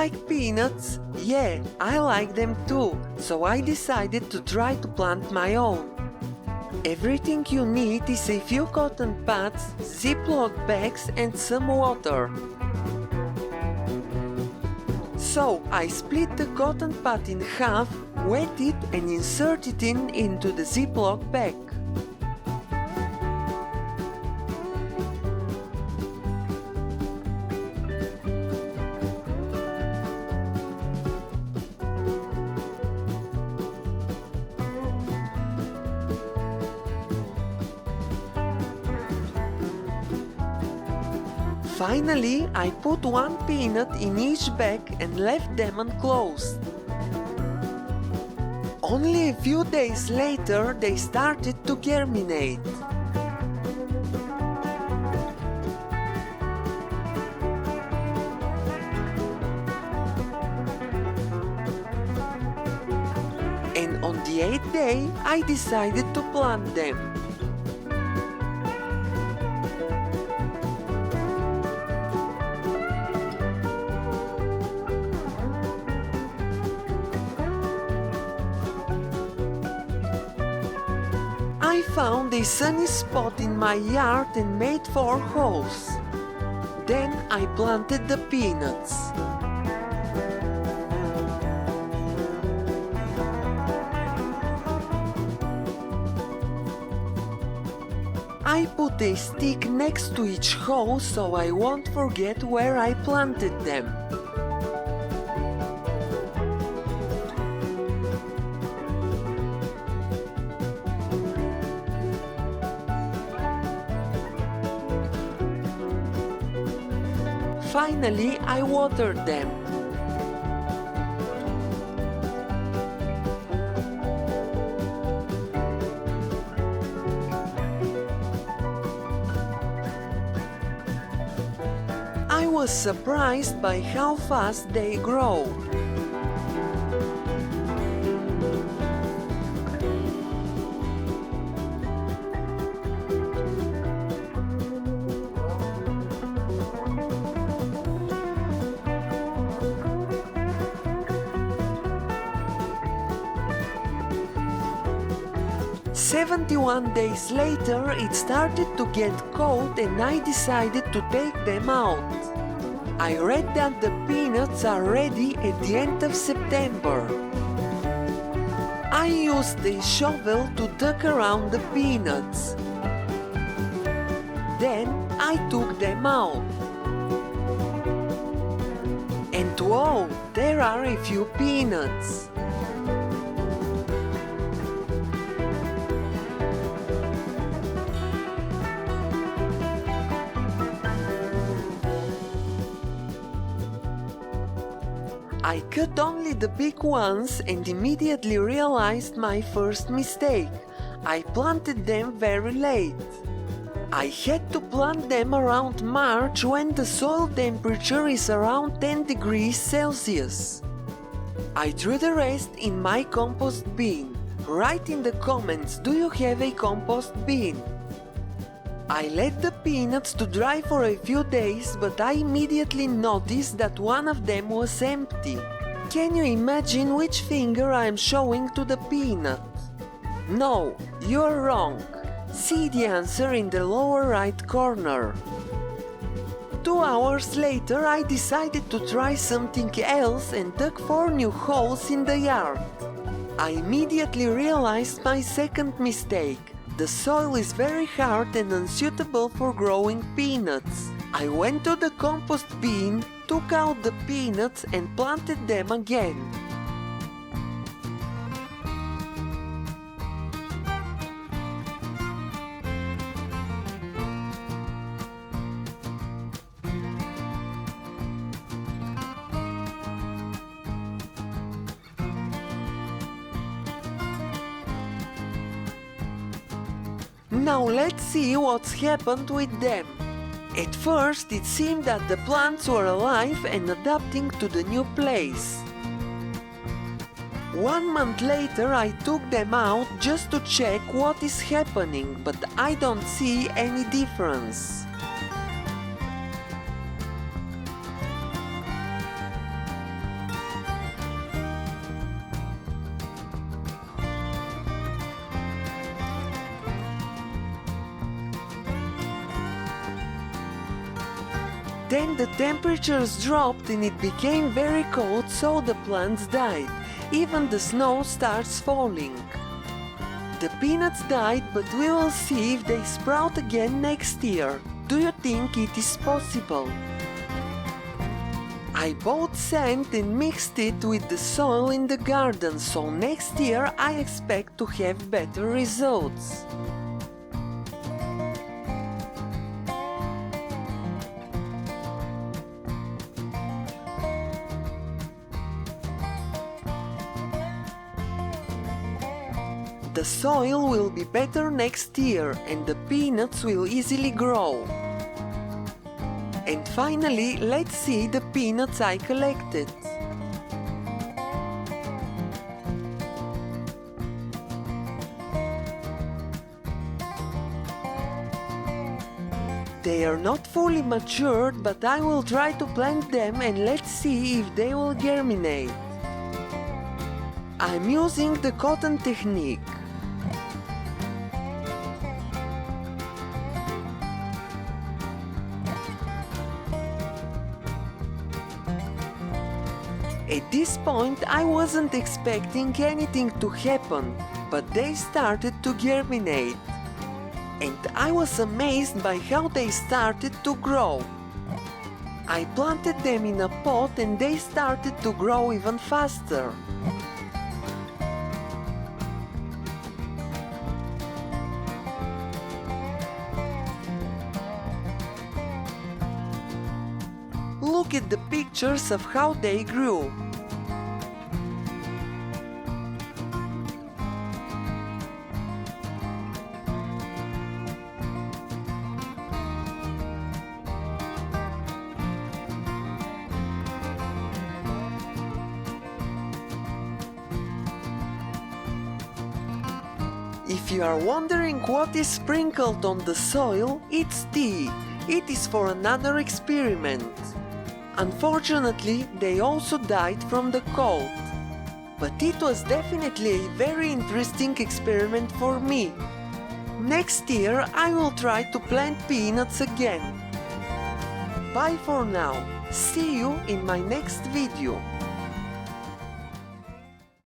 like peanuts? Yeah, I like them too, so I decided to try to plant my own. Everything you need is a few cotton pads, Ziploc bags and some water. So I split the cotton pad in half, wet it and insert it into the Ziploc bag. Finally, I put one peanut in each bag and left them unclosed. Only a few days later, they started to germinate. And on the 8th day, I decided to plant them. I found a sunny spot in my yard and made 4 holes. Then I planted the peanuts. I put a stick next to each hole so I won't forget where I planted them. Finally, I watered them. I was surprised by how fast they grow. "71 days later, it started to get cold and I decided to take them out. I read that the peanuts are ready at the end of September. I used a shovel to dig around the peanuts. Then I took them out. And whoa, there are a few peanuts. I cut only the big ones and immediately realized my first mistake. I planted them very late. I had to plant them around March when the soil temperature is around 10 degrees Celsius. I threw the rest in my compost bin. Write in the comments, do you have a compost bin? I let the peanuts to dry for a few days, but I immediately noticed that one of them was empty. Can you imagine which finger I am showing to the peanut? No, you're wrong. See the answer in the lower right corner. 2 hours later, I decided to try something else and dug 4 new holes in the yard. I immediately realized my second mistake. The soil is very hard and unsuitable for growing peanuts. I went to the compost bin, took out the peanuts and planted them again. Now let's see what's happened with them. At first it seemed that the plants were alive and adapting to the new place. 1 month later I took them out just to check what is happening, but I don't see any difference. Then the temperatures dropped and it became very cold, so the plants died. Even the snow starts falling. The peanuts died, but we will see if they sprout again next year. Do you think it is possible? I bought sand and mixed it with the soil in the garden, so next year I expect to have better results. The soil will be better next year and the peanuts will easily grow. And finally, let's see the peanuts I collected. They are not fully matured, but I will try to plant them and let's see if they will germinate. I'm using the cotton technique. At this point I wasn't expecting anything to happen, but they started to germinate. And I was amazed by how they started to grow. I planted them in a pot and they started to grow even faster. Look at the pictures of how they grew. If you are wondering what is sprinkled on the soil, it's tea. It is for another experiment. Unfortunately, they also died from the cold. But it was definitely a very interesting experiment for me. Next year I will try to plant peanuts again. Bye for now. See you in my next video.